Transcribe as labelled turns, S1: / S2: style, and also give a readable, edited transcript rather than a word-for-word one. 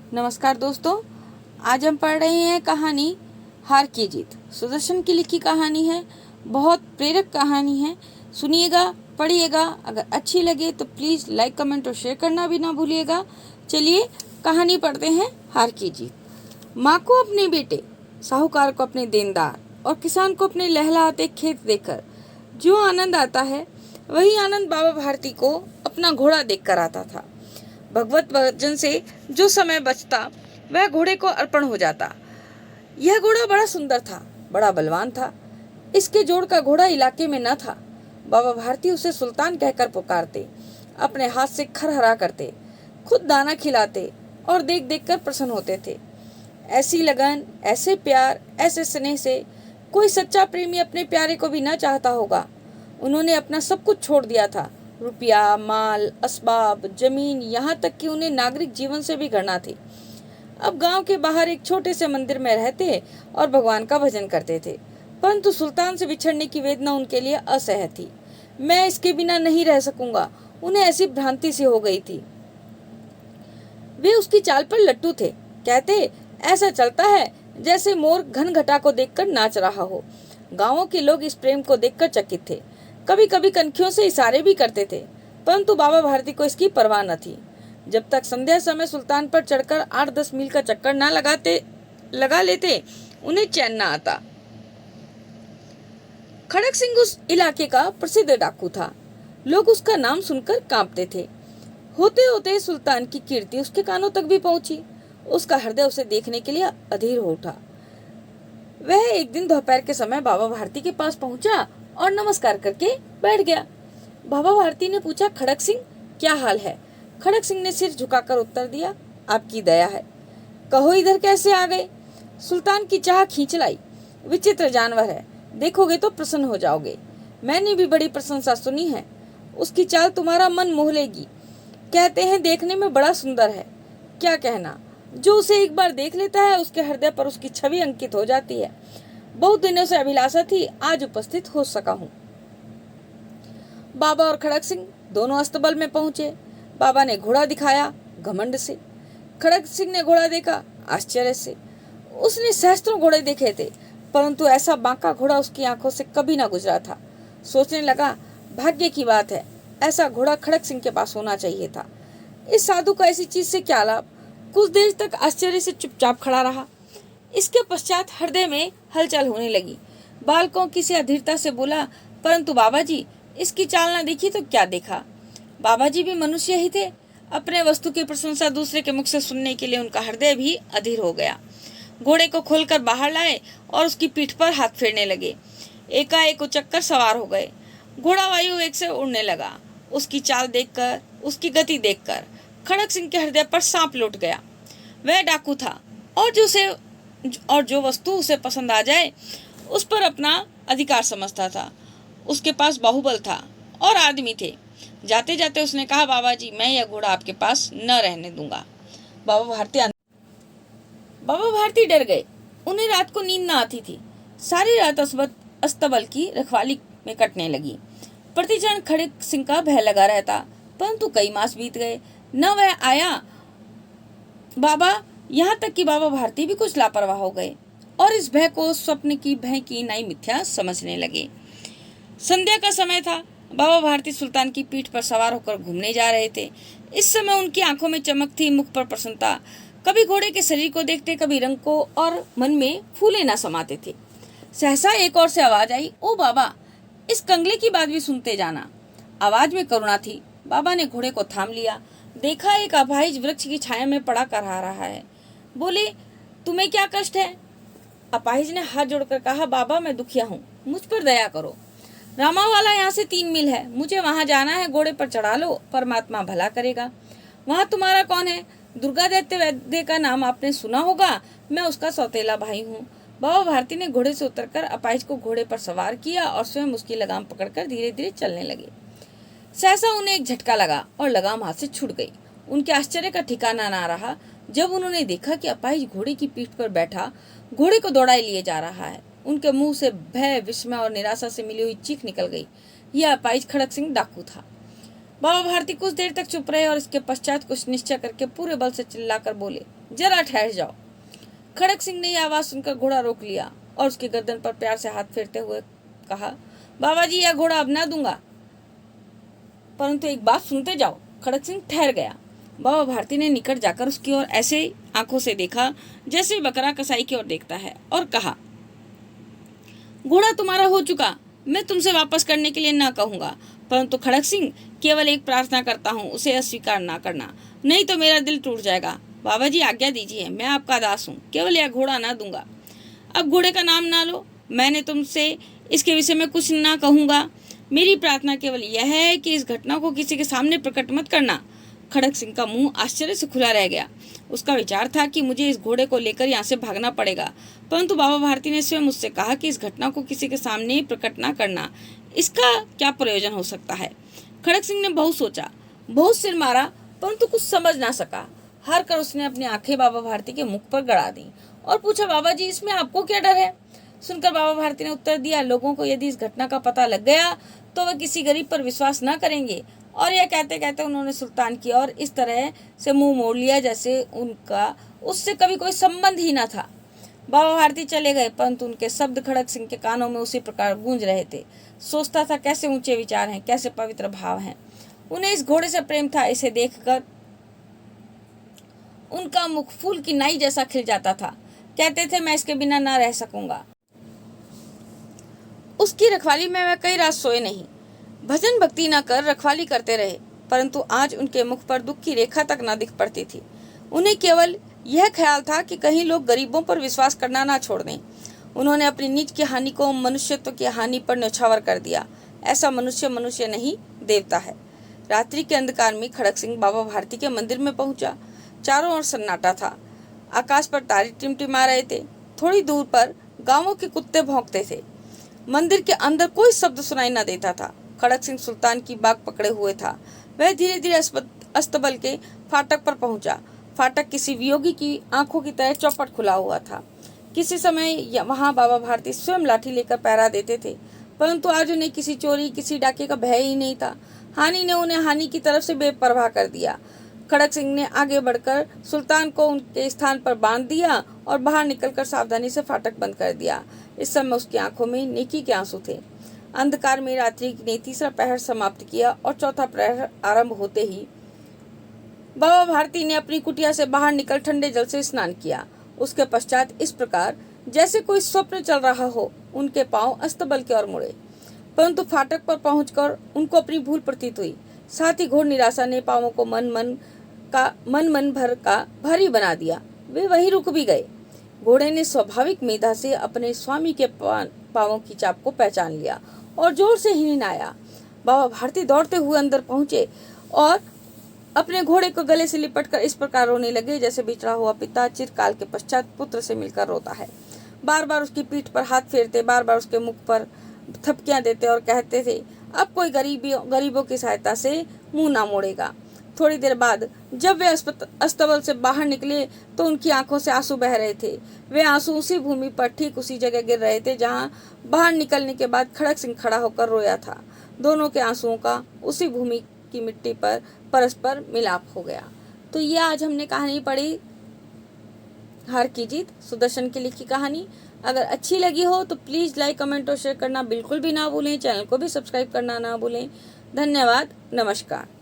S1: नमस्कार दोस्तों, आज हम पढ़ रहे हैं कहानी हार की जीत। सुदर्शन की लिखी कहानी है, बहुत प्रेरक कहानी है। सुनिएगा, पढ़िएगा। अगर अच्छी लगे तो प्लीज़ लाइक, कमेंट और शेयर करना भी ना भूलिएगा। चलिए कहानी पढ़ते हैं, हार की जीत। माँ को अपने बेटे, साहूकार को अपने देनदार और किसान को अपने लहलहाते खेत देखकर जो आनंद आता है, वही आनंद बाबा भारती को अपना घोड़ा देखकर आता था। भगवत भजन से जो समय बचता वह घोड़े को अर्पण हो जाता। यह घोड़ा बड़ा सुंदर था, बड़ा बलवान था। इसके जोड़ का घोड़ा इलाके में न था। बाबा भारती उसे सुल्तान कहकर पुकारते, अपने हाथ से खरहरा करते, खुद दाना खिलाते और देख देख कर प्रसन्न होते थे। ऐसी लगन, ऐसे प्यार, ऐसे स्नेह से कोई सच्चा प्रेमी अपने प्यारे को भी न चाहता होगा। उन्होंने अपना सब कुछ छोड़ दिया था, रुपया, माल, असबाब, जमीन, यहाँ तक कि उन्हें नागरिक जीवन से भी घृणा थी। अब गांव के बाहर एक छोटे से मंदिर में रहते और भगवान का भजन करते थे, परंतु सुल्तान से बिछड़ने की वेदना उनके लिए असह्य थी। मैं इसके बिना नहीं रह सकूंगा, उन्हें ऐसी भ्रांति सी हो गई थी। वे उसकी चाल पर लट्टू थे। कहते, ऐसा चलता है जैसे मोर घन घटा को देखकर नाच रहा हो। गांवों के लोग इस प्रेम को देखकर चकित थे। कभी कभी कनखियों से इशारे भी करते थे, परंतु बाबा भारती को इसकी परवाह न थी। जब तक संध्या समय सुल्तान पर चढ़कर 8-10 मील का चक्कर न लगा लेते, उन्हें चैन न आता। खड़क सिंह उस इलाके का प्रसिद्ध डाकू था। लोग उसका नाम सुनकर कांपते थे। होते होते सुल्तान की कीर्ति उसके कानों तक भी पहुंची। उसका हृदय उसे देखने के लिए अधीर हो उठा। वह एक दिन दोपहर के समय बाबा भारती के पास पहुंचा और नमस्कार करके बैठ गया। बाबा भारती ने पूछा, खड़क सिंह, क्या हाल है? खड़क सिंह ने सिर झुकाकर उत्तर दिया, आपकी दया है। कहो, इधर कैसे आ गए? सुल्तान की चाह खींच लाई। विचित्र जानवर है, देखोगे तो प्रसन्न हो जाओगे। मैंने भी बड़ी प्रशंसा सुनी है। उसकी चाल तुम्हारा मन मोह लेगी। कहते हैं देखने में बड़ा सुंदर है। क्या कहना, जो उसे एक बार देख लेता है उसके हृदय पर उसकी छवि अंकित हो जाती है। बहुत दिनों से अभिलाषा थी, आज उपस्थित हो सका हूँ। बाबा और खड़क सिंह दोनों अस्तबल में पहुंचे। बाबा ने घोड़ा दिखाया घमंड से, खड़क सिंह ने घोड़ा देखा आश्चर्य से। उसने सहस्त्रों घोड़े देखे थे, परंतु ऐसा बांका घोड़ा उसकी आंखों से कभी ना गुजरा था। सोचने लगा, भाग्य की बात है, ऐसा घोड़ा खड़क सिंह के पास होना चाहिए था। इस साधु को ऐसी चीज से क्या लाभ? कुछ देर तक आश्चर्य से चुपचाप खड़ा रहा। इसके पश्चात हृदय में हलचल होने लगी। बालकों की से अधीरता से बोला, परंतु बाबा जी, इसकी चाल न देखी तो क्या देखा? बाबा जी भी मनुष्य ही थे। अपने वस्तु की प्रशंसा दूसरे के मुख से सुनने के लिए उनका हृदय भी अधीर हो गया। घोड़े को खोलकर बाहर लाए और उसकी पीठ पर हाथ फेरने लगे। एकाएक उचक्कर सवार हो गए। घोड़ा वायु वेग से उड़ने लगा। उसकी चाल देखकर, उसकी गति देखकर खड़क सिंह के हृदय पर सांप लौट गया। वह डाकू था और जो वस्तु उसे पसंद आ जाए उस पर अपना अधिकार समझता था। उसके पास बाहुबल था और आदमी थे। जाते जाते उसने कहा, बाबा जी, मैं यह घोड़ा आपके पास न रहने दूंगा। बाबा भारती डर गए। उन्हें रात को नींद न आती थी। सारी रात अस्तबल की रखवाली में कटने लगी। प्रतिक्षण खड़क सिंह का भय लगा रहता, परंतु कई मास बीत गए, न वह आया। यहाँ तक कि बाबा भारती भी कुछ लापरवाह हो गए और इस भय को स्वप्न की भय की नई मिथ्या समझने लगे। संध्या का समय था। बाबा भारती सुल्तान की पीठ पर सवार होकर घूमने जा रहे थे। इस समय उनकी आंखों में चमक थी, मुख पर प्रसन्नता। कभी घोड़े के शरीर को देखते, कभी रंग को, और मन में फूले न समाते थे। सहसा एक और से आवाज आई, ओ बाबा, इस कंगले की बात भी सुनते जाना। आवाज में करुणा थी। बाबा ने घोड़े को थाम लिया। देखा, एक अपाहिज वृक्ष की छाया में पड़ा कर रहा है। बोले, तुम्हें क्या कष्ट है? अपाहिज ने हाथ जोड़कर कहा, बाबा, मैं दुखिया हूँ, मुझ पर दया करो। रामावाला यहाँ से 3 मील है, मुझे वहाँ जाना है। घोड़े पर चढ़ा लो, परमात्मा भला करेगा। वहाँ तुम्हारा कौन है? दुर्गा दैत्य वैद्य का नाम आपने सुना होगा, मैं उसका सौतेला भाई हूँ। बाबा भारती ने घोड़े से उतरकर अपाहिज को घोड़े पर सवार किया और स्वयं उसकी लगाम पकड़कर धीरे धीरे चलने लगे। सहसा उन्हें एक झटका लगा और लगाम हाथ से छूट गई। उनके आश्चर्य का ठिकाना ना रहा जब उन्होंने देखा कि अपाहिज घोड़े की पीठ पर बैठा घोड़े को दौड़ाए लिए जा रहा है। उनके मुंह से भय, विस्मय और निराशा से मिली हुई चीख निकल गई। यह अपाहिज खड़क सिंह डाकू था। बाबा भारती कुछ देर तक चुप रहे और इसके पश्चात कुछ निश्चय करके पूरे बल से चिल्लाकर बोले, जरा ठहर जाओ। खड़क सिंह ने यह आवाज सुनकर घोड़ा रोक लिया और उसकी गर्दन पर प्यार से हाथ फेरते हुए कहा, बाबा जी, यह घोड़ा अब ना दूंगा, परंतु एक बात सुनते जाओ। खड़क सिंह ठहर गया। बाबा भारती ने निकट जाकर उसकी ओर ऐसे आंखों से देखा जैसे बकरा कसाई की ओर देखता है और कहा, घोड़ा तुम्हारा हो चुका, मैं तुमसे वापस करने के लिए ना कहूंगा, परंतु खड़क सिंह, केवल एक प्रार्थना करता हूँ, उसे अस्वीकार ना करना, नहीं तो मेरा दिल टूट जाएगा। बाबा जी, आज्ञा दीजिए, मैं आपका दास हूँ, केवल यह घोड़ा ना दूंगा। अब घोड़े का नाम ना लो, मैंने तुमसे इसके विषय में कुछ ना कहूंगा। मेरी प्रार्थना केवल यह है कि इस घटना को किसी के सामने प्रकट मत करना। खड़क सिंह का मुंह आश्चर्य से खुला रह गया। उसका विचार था कि मुझे इस घोड़े को लेकर यहाँ से भागना पड़ेगा, परंतु बाबा भारती ने स्वयं मुझसे कहा कि इस घटना को किसी के सामने प्रकट ना करना। इसका क्या प्रयोजन हो सकता है? खड़क सिंह ने बहुत सोचा, बहुत सिर मारा, परंतु कुछ समझ ना सका। हार कर उसने अपनी आंखें बाबा भारती के मुख पर गड़ा दी और पूछा, बाबा जी, इसमें आपको क्या डर है? सुनकर बाबा भारती ने उत्तर दिया, लोगों को यदि इस घटना का पता लग गया तो वह किसी गरीब पर विश्वास न करेंगे। और यह कहते कहते उन्होंने सुल्तान की ओर इस तरह से मुंह मोड़ लिया जैसे उनका उससे कभी कोई संबंध ही न था। बाबा भारती चले गए, परंतु उनके शब्द खड़क सिंह के कानों में उसी प्रकार गूंज रहे थे। सोचता था, कैसे ऊंचे विचार हैं, कैसे पवित्र भाव हैं। उन्हें इस घोड़े से प्रेम था। इसे देखकर उनका मुख फूल की नाई जैसा खिल जाता था। कहते थे, मैं इसके बिना ना रह सकूंगा। उसकी रखवाली में वह कई रात सोए नहीं, भजन भक्ति न कर रखवाली करते रहे, परंतु आज उनके मुख पर दुख की रेखा तक न दिख पड़ती थी। उन्हें केवल यह ख्याल था कि कहीं लोग गरीबों पर विश्वास करना ना छोड़ दें। उन्होंने अपनी निज की हानि को मनुष्यत्व की हानि पर न्यौछावर कर दिया। ऐसा मनुष्य मनुष्य नहीं, देवता है। रात्रि के अंधकार में खड़क सिंह बाबा भारती के मंदिर में पहुंचा। चारों ओर सन्नाटा था। आकाश पर तारे टिमटिमा रहे थे। थोड़ी दूर पर गांवों के कुत्ते भौंकते थे। मंदिर के अंदर कोई शब्द सुनाई न देता था। खड़क सिंह सुल्तान की बाग पकड़े हुए था। वह धीरे धीरे अस्तबल के फाटक पर पहुंचा। फाटक किसी वियोगी की आंखों की तरह चौपट खुला हुआ था। किसी समय वहां बाबा भारती स्वयं लाठी लेकर पहरा देते थे, परंतु आज उन्हें किसी चोरी, किसी डाके का भय ही नहीं था। हानि ने उन्हें हानि की तरफ से बेपरवाह कर दिया। खड़क सिंह ने आगे बढ़कर सुल्तान को उनके स्थान पर बांध दिया और बाहर निकलकर सावधानी से फाटक बंद कर दिया। इस समय उसकी आंखों में नेकी के आंसू थे। अंधकार में रात्रि ने तीसरा पहर समाप्त किया और चौथा पहर आरंभ होते ही बाबा भारती ने अपनी कुटिया से बाहर निकल ठंडे जल से स्नान किया। उसके पश्चात इस प्रकार जैसे कोई स्वप्न चल रहा हो, उनके पांव अस्तबल की ओर मुड़े, परंतु फाटक पर पहुंचकर उनको अपनी भूल प्रतीत हुई। साथ ही घोर निराशा ने पांवों को मन भर का भारी बना दिया। वे वहीं रुक भी गए। घोड़े ने स्वाभाविक मेधा से अपने स्वामी के पांवों की चाप को पहचान लिया और जोर से हिनहिनाया। बाबा भारती दौड़ते हुए अंदर पहुंचे और अपने घोड़े को गले से लिपटकर इस प्रकार रोने लगे जैसे बिछड़ा हुआ पिता चिरकाल के पश्चात पुत्र से मिलकर रोता है। बार बार उसकी पीठ पर हाथ फेरते, बार बार उसके मुख पर थपकियां देते और कहते थे, अब कोई गरीबों की सहायता से मुंह ना मोड़ेगा। थोड़ी देर बाद जब वे अस्तबल से बाहर निकले तो उनकी आंखों से आंसू बह रहे थे। वे आंसू उसी भूमि पर ठीक उसी जगह गिर रहे थे जहां बाहर निकलने के बाद खड़क सिंह खड़ा होकर रोया था। दोनों के आंसुओं का उसी भूमि की मिट्टी पर परस्पर मिलाप हो गया। तो ये आज हमने कहानी पढ़ी, हार की जीत, सुदर्शन की लिखी कहानी। अगर अच्छी लगी हो तो प्लीज लाइक, कमेंट और शेयर करना बिल्कुल भी ना भूलें। चैनल को भी सब्सक्राइब करना ना भूलें। धन्यवाद। नमस्कार।